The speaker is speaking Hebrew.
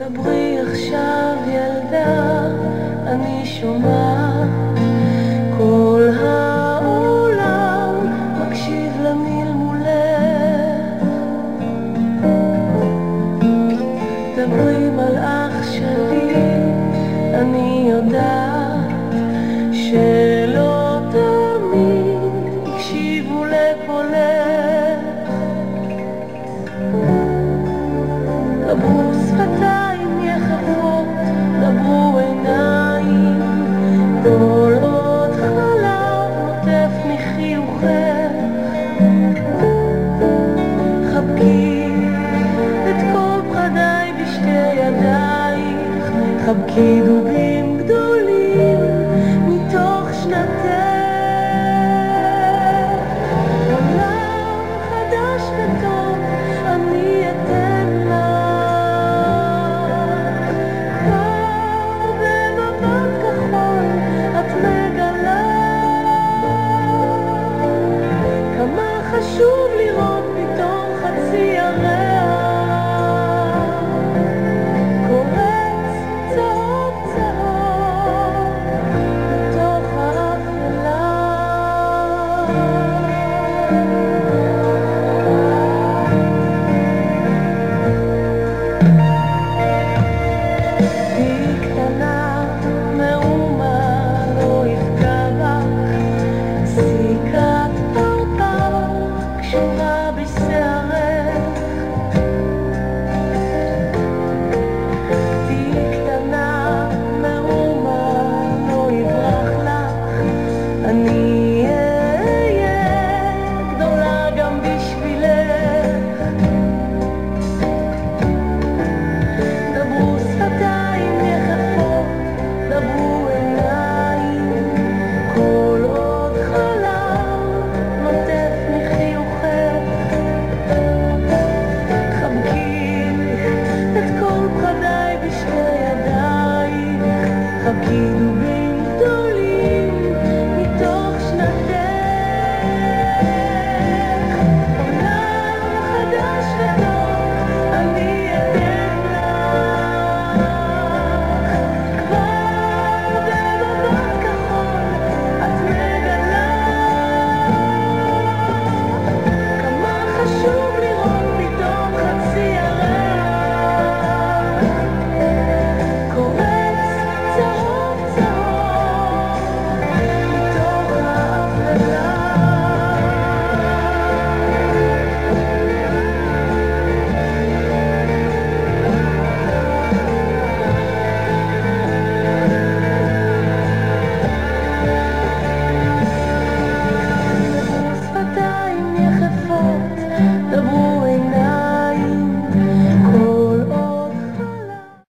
דברי עכשיו ילדה, אני שומעת כל העולם מקשיב למלמולך. דברי מלאך שלי, אני יודעת שלא תמיד הקשיבו לקולך. דברו שפתיים יחפות, דברו עיניים, כל עוד חלב נוטף מחיוכך. חבקי את כל פחדיי בשתי ידייך, חבקי דובי